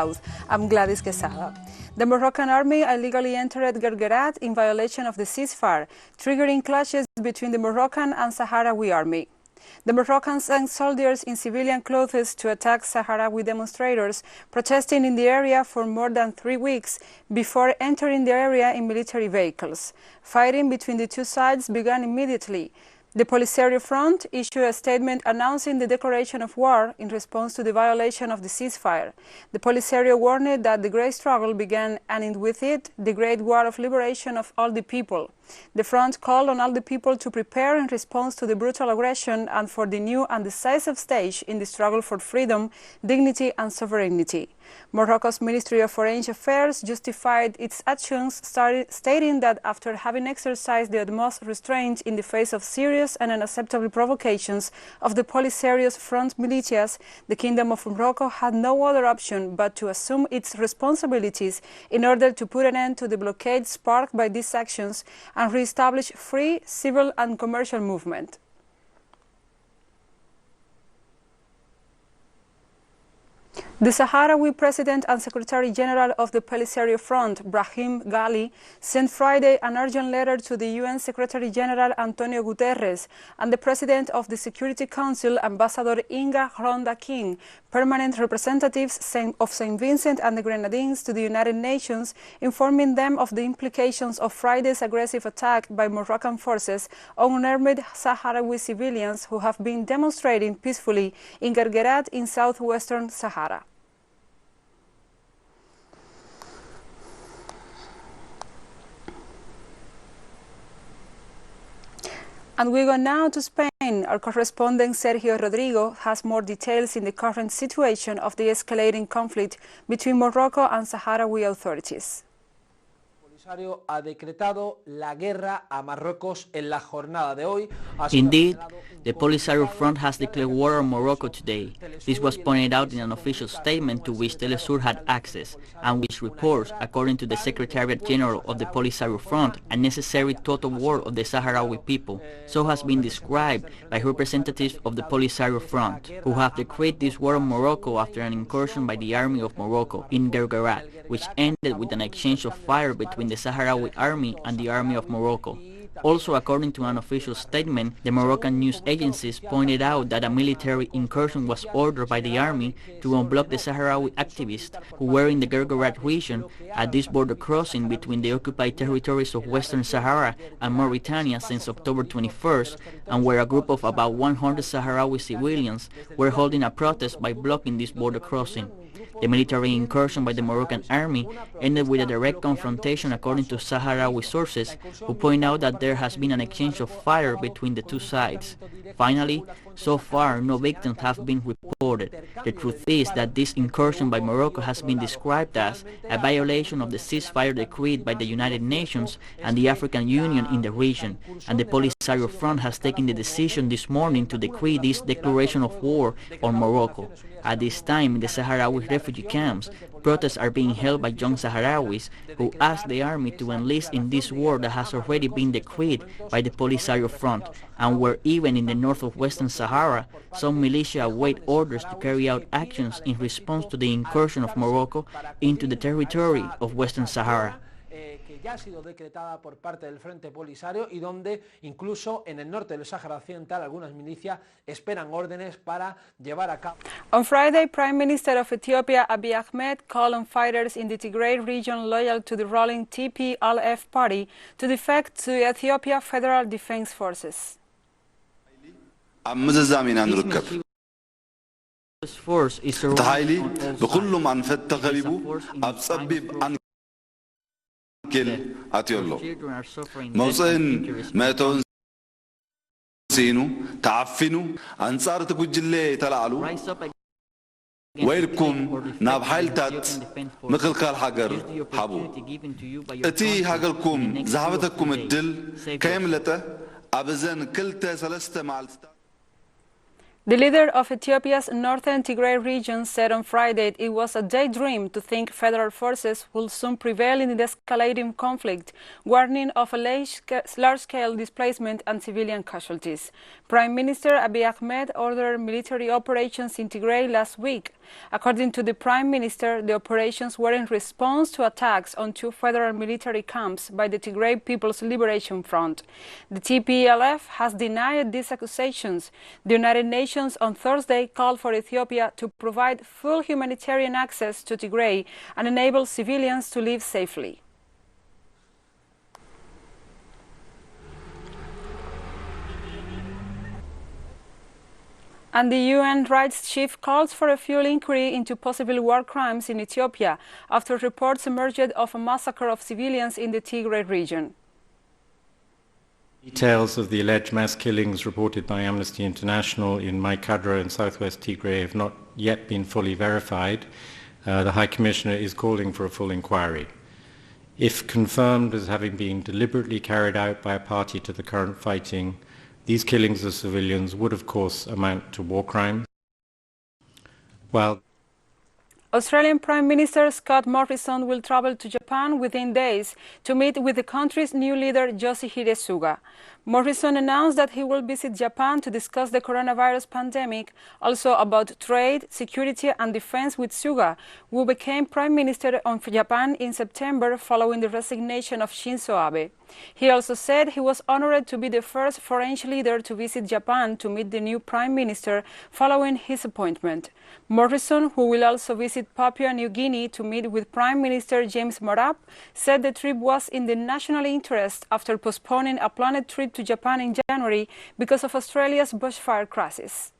South. I'm Gladys Quesada. The Moroccan army illegally entered Guerguerat in violation of the ceasefire, triggering clashes between the Moroccan and Sahrawi army. The Moroccans sent soldiers in civilian clothes to attack Sahrawi demonstrators protesting in the area for more than 3 weeks before entering the area in military vehicles. Fighting between the two sides began immediately. The Polisario Front issued a statement announcing the declaration of war in response to the violation of the ceasefire. The Polisario warned that the great struggle began and with it the great war of liberation of all the people. The front called on all the people to prepare in response to the brutal aggression and for the new and decisive stage in the struggle for freedom, dignity and sovereignty. Morocco's Ministry of Foreign Affairs justified its actions, stating that after having exercised the utmost restraint in the face of serious and unacceptable provocations of the Polisario's front militias, the Kingdom of Morocco had no other option but to assume its responsibilities in order to put an end to the blockade sparked by these actions and re-establish free, civil and commercial movement. The Sahrawi President and Secretary General of the Polisario Front, Brahim Ghali, sent Friday an urgent letter to the UN Secretary General Antonio Guterres and the President of the Security Council, Ambassador Inga Ronda King, permanent representatives of St. Vincent and the Grenadines to the United Nations, informing them of the implications of Friday's aggressive attack by Moroccan forces on unarmed Sahrawi civilians who have been demonstrating peacefully in Guerguerat in southwestern Sahara. And we go now to Spain. Our correspondent Sergio Rodrigo has more details in the current situation of the escalating conflict between Morocco and Sahrawi authorities. Ha decretado la guerra a Marruecos en la jornada de hoy. Indeed, the Polisario Front has declared war on Morocco today. This was pointed out in an official statement to which TeleSUR had access, and which reports, according to the Secretariat General of the Polisario Front, a necessary total war of the Sahrawi people. So has been described by representatives of the Polisario Front, who have decreed this war on Morocco after an incursion by the army of Morocco in Guerguerat, which ended with an exchange of fire between the Sahrawi army and the army of Morocco. Also, according to an official statement, the Moroccan news agencies pointed out that a military incursion was ordered by the army to unblock the Sahrawi activists who were in the Guerguerat region at this border crossing between the occupied territories of Western Sahara and Mauritania since October 21st, and where a group of about 100 Sahrawi civilians were holding a protest by blocking this border crossing. The military incursion by the Moroccan army ended with a direct confrontation, according to Sahrawi sources, who point out that there has been an exchange of fire between the two sides. Finally, so far, no victims have been reported. The truth is that this incursion by Morocco has been described as a violation of the ceasefire decreed by the United Nations and the African Union in the region, and the Polisario Front has taken the decision this morning to decree this declaration of war on Morocco. At this time, in the Sahrawi refugee camps, protests are being held by young Sahrawis who ask the army to enlist in this war that has already been decreed by the Polisario Front, and where even in the north of Western Sahara, some militia await orders to carry out actions in response to the incursion of Morocco into the territory of Western Sahara. Ya ha sido decretada por parte del Frente Polisario y donde incluso en el norte del Sáhara Occidental algunas milicias esperan órdenes para llevar a cabo. On Friday, Prime Minister of Ethiopia Abiy Ahmed called on fighters in the Tigray region loyal to the ruling TPLF party to defect to the Ethiopia Federal Defense Forces. This force is surrounded موصين ماتون سينو تعفنوا أنصار تقول تلعلوا ويلكم ناب حالتات مخلق الحجر حبو أتي حجركم زعبتكم الدل كاملة أبزن كلتا سلسة مع The leader of Ethiopia's northern Tigray region said on Friday it was a daydream to think federal forces will soon prevail in the escalating conflict, warning of a large-scale displacement and civilian casualties. Prime Minister Abiy Ahmed ordered military operations in Tigray last week. According to the Prime Minister, the operations were in response to attacks on 2 federal military camps by the Tigray People's Liberation Front. The TPLF has denied these accusations. The United Nations on Thursday called for Ethiopia to provide full humanitarian access to Tigray and enable civilians to live safely. And the UN rights chief calls for a full inquiry into possible war crimes in Ethiopia after reports emerged of a massacre of civilians in the Tigray region. Details of the alleged mass killings reported by Amnesty International in Maikadra in southwest Tigray have not yet been fully verified. The High Commissioner is calling for a full inquiry. If confirmed as having been deliberately carried out by a party to the current fighting, these killings of civilians would, of course, amount to war crimes. While Australian Prime Minister Scott Morrison will travel to Japan within days to meet with the country's new leader, Yoshihide Suga. Morrison announced that he will visit Japan to discuss the coronavirus pandemic, also about trade, security and defense with Suga, who became Prime Minister of Japan in September following the resignation of Shinzo Abe. He also said he was honored to be the first foreign leader to visit Japan to meet the new Prime Minister following his appointment. Morrison, who will also visit Papua New Guinea to meet with Prime Minister James Marab, said the trip was in the national interest after postponing a planned trip to Japan in January because of Australia's bushfire crisis.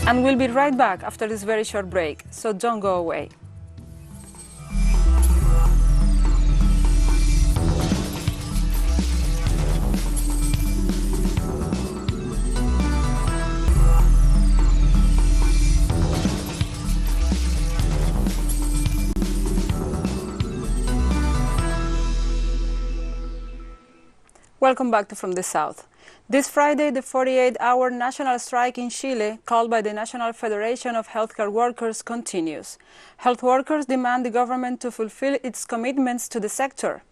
And we'll be right back after this very short break, so don't go away. Welcome back to From the South. This Friday, the 48-hour national strike in Chile, called by the National Federation of Healthcare Workers, continues. Health workers demand the government to fulfill its commitments to the sector.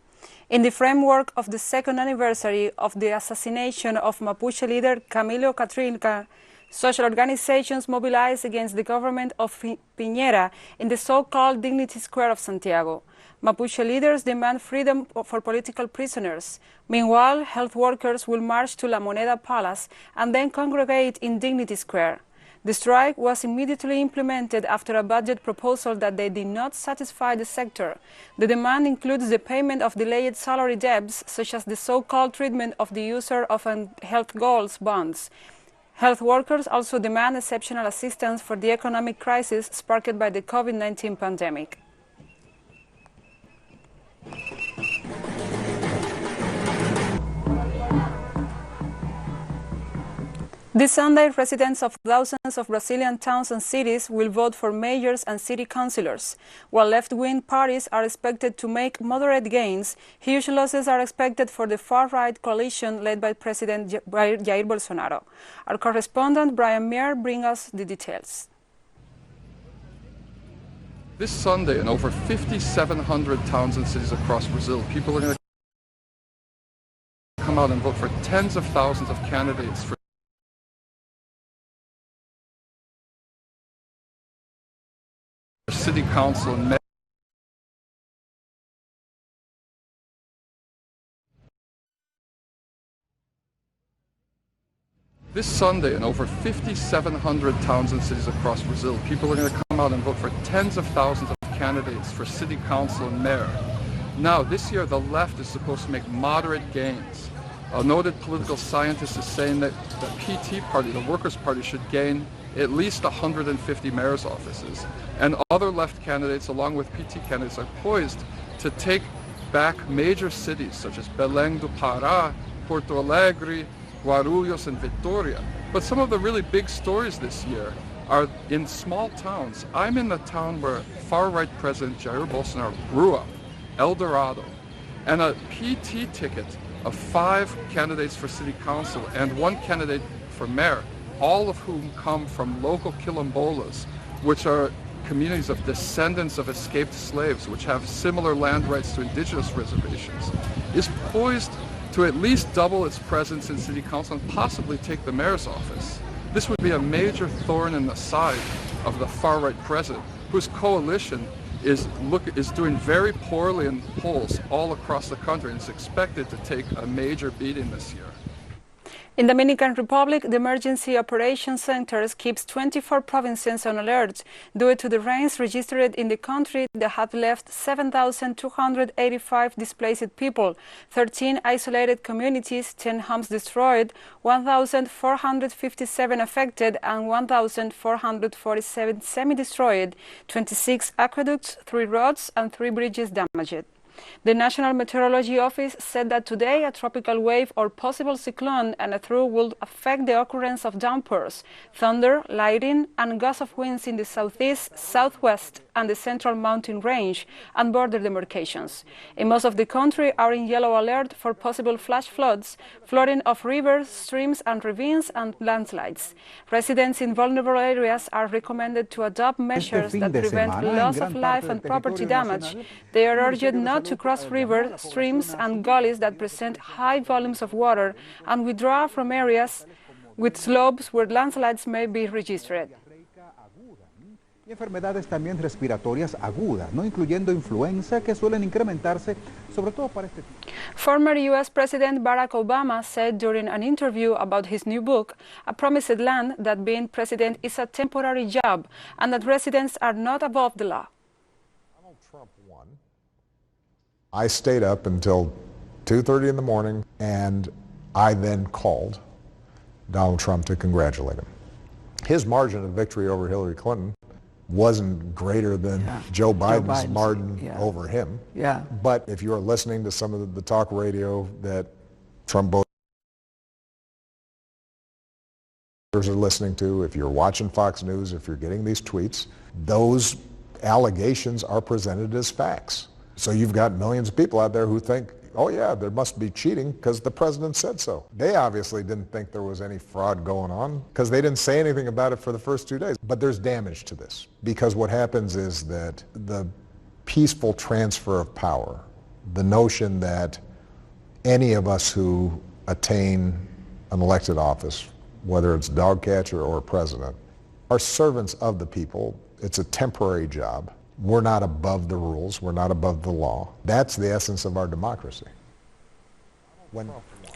In the framework of the second anniversary of the assassination of Mapuche leader Camilo Catrilca, social organizations mobilized against the government of Piñera in the so-called Dignity Square of Santiago. Mapuche leaders demand freedom for political prisoners. Meanwhile, health workers will march to La Moneda Palace and then congregate in Dignity Square. The strike was immediately implemented after a budget proposal that they did not satisfy the sector. The demand includes the payment of delayed salary debts, such as the so-called treatment of the user of health goals bonds. Health workers also demand exceptional assistance for the economic crisis sparked by the COVID-19 pandemic. This Sunday, residents of thousands of Brazilian towns and cities will vote for mayors and city councillors. While left-wing parties are expected to make moderate gains, huge losses are expected for the far-right coalition led by President Jair Bolsonaro. Our correspondent, Brian Meir, brings us the details. This Sunday, in over 5,700 towns and cities across Brazil, people are going to come out and vote for tens of thousands of candidates for city council and mayor. This Sunday, in over 5,700 towns and cities across Brazil, people are going to come out and vote for tens of thousands of candidates for city council and mayor. Now, this year, the left is supposed to make moderate gains. A noted political scientist is saying that the PT party, the Workers' Party, should gain at least 150 mayor's offices. And other left candidates, along with PT candidates, are poised to take back major cities such as Belém do Pará, Porto Alegre, Guarulhos, and Vitória. But some of the really big stories this year are in small towns. I'm in the town where far-right President Jair Bolsonaro grew up, El Dorado. and a PT ticket of 5 candidates for city council and 1 candidate for mayor, all of whom come from local quilombolas, which are communities of descendants of escaped slaves, which have similar land rights to indigenous reservations, is poised to at least double its presence in city council and possibly take the mayor's office. This would be a major thorn in the side of the far-right president, whose coalition is doing very poorly in polls all across the country and is expected to take a major beating this year. In the Dominican Republic, the Emergency Operations Center keeps 24 provinces on alert due to the rains registered in the country that have left 7,285 displaced people, 13 isolated communities, 10 homes destroyed, 1,457 affected, and 1,447 semi-destroyed, 26 aqueducts, 3 roads, and 3 bridges damaged. The National Meteorology Office said that today a tropical wave or possible cyclone and a trough will affect the occurrence of downpours, thunder, lightning, and gusts of winds in the southeast, southwest, and the central mountain range and border demarcations. In most of the country are in yellow alert for possible flash floods, flooding of rivers, streams, and ravines, and landslides. Residents in vulnerable areas are recommended to adopt measures that prevent loss of life and property damage. They are urged not to cross rivers, streams, and gullies that present high volumes of water and withdraw from areas with slopes where landslides may be registered. Y enfermedades también respiratorias agudas, no incluyendo influenza, que suelen incrementarse, sobre todo para este tipo. Former U.S. President Barack Obama said during an interview about his new book, A Promised Land, that being president is a temporary job and that residents are not above the law. Donald Trump won. I stayed up until 2:30 in the morning, and I then called Donald Trump to congratulate him. His margin of victory over Hillary Clinton wasn't greater than Joe Biden's margin over him. Yeah. But if you're listening to some of the talk radio that Trump voters are listening to, if you're watching Fox News, if you're getting these tweets, those allegations are presented as facts. So you've got millions of people out there who think, oh yeah, there must be cheating because the president said so. They obviously didn't think there was any fraud going on because they didn't say anything about it for the first 2 days. But there's damage to this because what happens is that the peaceful transfer of power, the notion that any of us who attain an elected office, whether it's dog catcher or president, are servants of the people. It's a temporary job. We're not above the rules. We're not above the law. That's the essence of our democracy.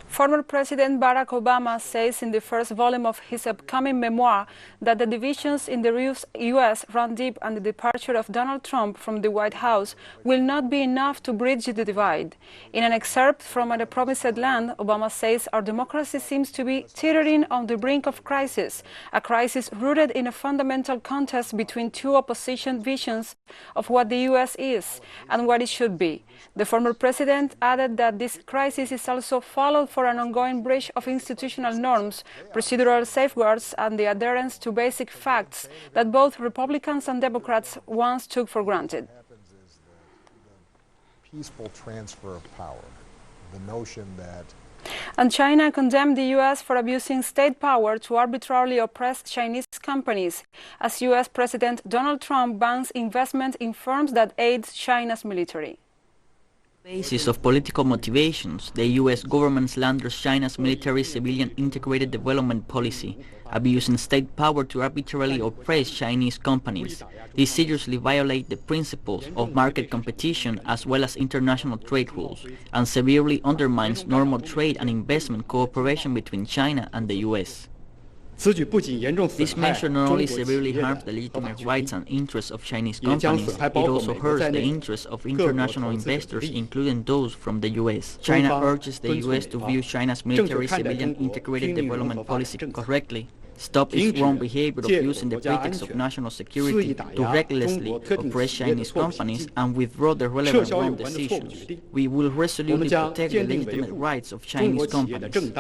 Former President Barack Obama says in the first volume of his upcoming memoir that the divisions in the U.S. run deep and the departure of Donald Trump from the White House will not be enough to bridge the divide. In an excerpt from A Promised Land, Obama says our democracy seems to be teetering on the brink of crisis, a crisis rooted in a fundamental contest between two opposition visions of what the U.S. is and what it should be. The former president added that this crisis is also followed for an ongoing breach of institutional norms, procedural safeguards, and the adherence to basic facts that both Republicans and Democrats once took for granted. What happens is that the peaceful transfer of power, the notion that And China condemned the U.S. for abusing state power to arbitrarily oppress Chinese companies, as U.S. President Donald Trump bans investment in firms that aid China's military. Basis of political motivations, the U.S. government slanders China's military civilian integrated development policy, abusing state power to arbitrarily oppress Chinese companies. These seriously violate the principles of market competition as well as international trade rules, and severely undermines normal trade and investment cooperation between China and the U.S. This measure not only severely harms the legitimate rights and interests of Chinese companies, it also hurts the interests of international investors, including those from the U.S. China urges the U.S. to view China's military civilian integrated development policy correctly, stop its wrong behavior of using the pretext of national security to recklessly oppress Chinese companies, and withdraw the relevant wrong decisions. We will resolutely protect the legitimate rights of Chinese companies.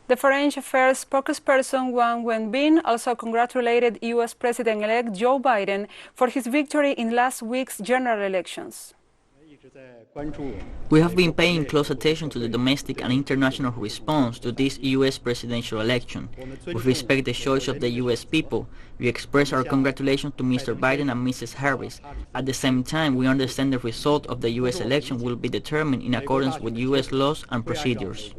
The Foreign Affairs spokesperson Wang Wenbin also congratulated U.S. President-elect Joe Biden for his victory in last week's general elections. We have been paying close attention to the domestic and international response to this U.S. presidential election. We respect the choice of the U.S. people. We express our congratulations to Mr. Biden and Mrs. Harris. At the same time, we understand the result of the U.S. election will be determined in accordance with U.S. laws and procedures.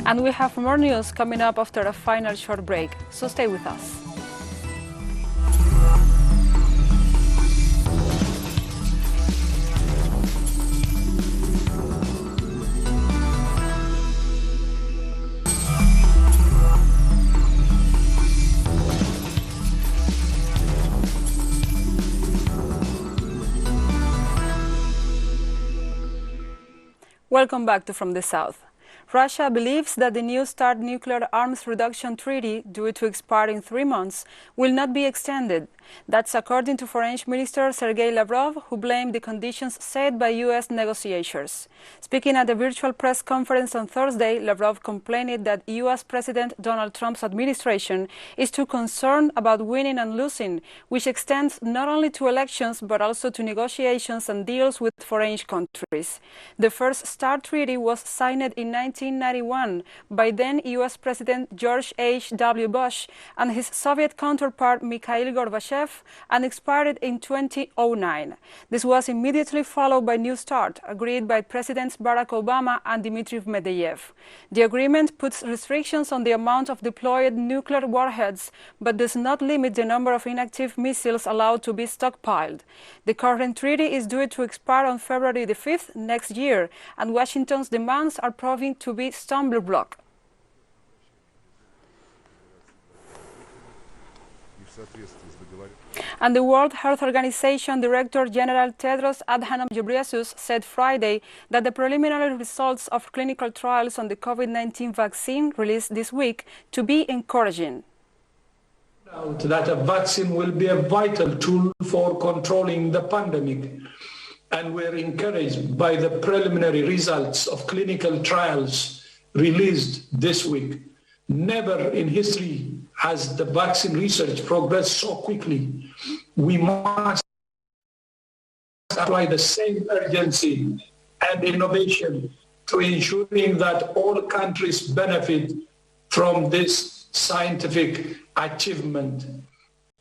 And we have more news coming up after a final short break, so stay with us. Welcome back to From the South. Russia believes that the New START nuclear arms reduction treaty, due to expire in 3 months, will not be extended. That's according to Foreign Minister Sergei Lavrov, who blamed the conditions set by U.S. negotiators. Speaking at a virtual press conference on Thursday, Lavrov complained that U.S. President Donald Trump's administration is too concerned about winning and losing, which extends not only to elections but also to negotiations and deals with foreign countries. The first START treaty was signed in 1991 by then U.S. President George H.W. Bush and his Soviet counterpart Mikhail Gorbachev, and expired in 2009. This was immediately followed by New START, agreed by Presidents Barack Obama and Dmitry Medvedev. The agreement puts restrictions on the amount of deployed nuclear warheads, but does not limit the number of inactive missiles allowed to be stockpiled. The current treaty is due to expire on February the 5th next year, and Washington's demands are proving to be stumbling block. And the World Health Organization Director General Tedros Adhanom Ghebreyesus said Friday that the preliminary results of clinical trials on the COVID-19 vaccine released this week to be encouraging. That a vaccine will be a vital tool for controlling the pandemic, and we're encouraged by the preliminary results of clinical trials released this week. Never in history has the vaccine research progressed so quickly. We must apply the same urgency and innovation to ensuring that all countries benefit from this scientific achievement.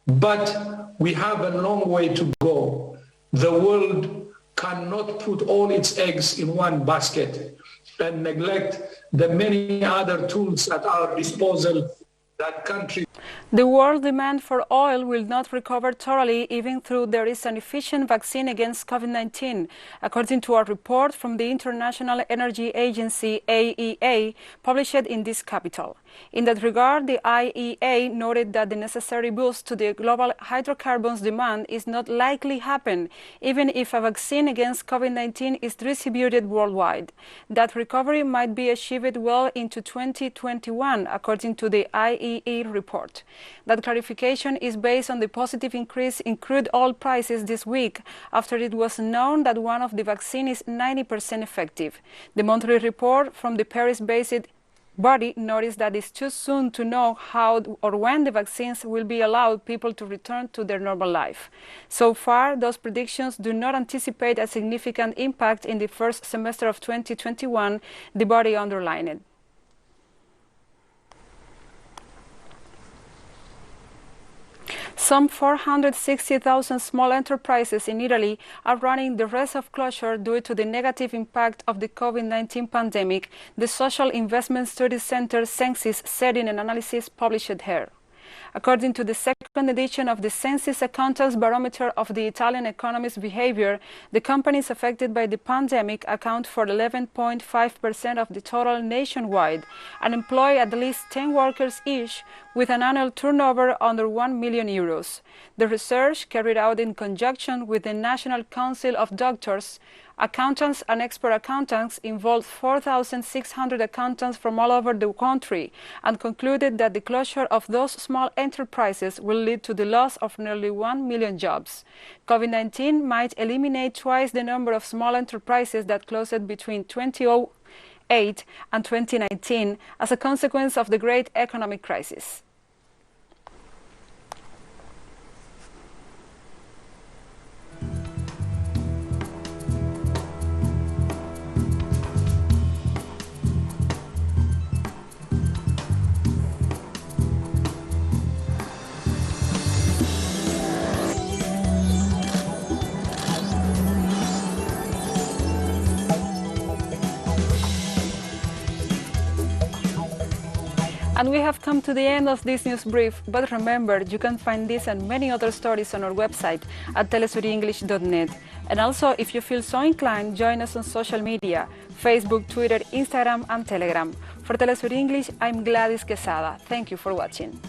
But we have a long way to go. The world cannot put all its eggs in one basket and neglect the many other tools at our disposal that countries. The world demand for oil will not recover totally even though there is an efficient vaccine against COVID-19, according to a report from the International Energy Agency, IEA, published in this capital. In that regard, the IEA noted that the necessary boost to the global hydrocarbons demand is not likely to happen, even if a vaccine against COVID-19 is distributed worldwide. That recovery might be achieved well into 2021, according to the IEA report. That clarification is based on the positive increase in crude oil prices this week, after it was known that one of the vaccines is 90% effective. The monthly report from the Paris-based body noticed that it's too soon to know how or when the vaccines will be allowed people to return to their normal life. So far, those predictions do not anticipate a significant impact in the first semester of 2021, the body underlined. Some 460,000 small enterprises in Italy are running the risk of closure due to the negative impact of the COVID-19 pandemic, the Social Investment Studies Center Censis said in an analysis published here. According to the second edition of the Census Accountants Barometer of the Italian economy's behavior, the companies affected by the pandemic account for 11.5% of the total nationwide and employ at least 10 workers each, with an annual turnover under 1 million euros. The research, carried out in conjunction with the National Council of Doctors, Accountants and Expert Accountants, involved 4,600 accountants from all over the country and concluded that the closure of those small enterprises will lead to the loss of nearly 1 million jobs. COVID-19 might eliminate twice the number of small enterprises that closed between 2008 and 2019 as a consequence of the great economic crisis. And we have come to the end of this news brief, but remember, you can find this and many other stories on our website at telesurenglish.net. And also, if you feel so inclined, join us on social media, Facebook, Twitter, Instagram, and Telegram. For TeleSUR English, I'm Gladys Quesada. Thank you for watching.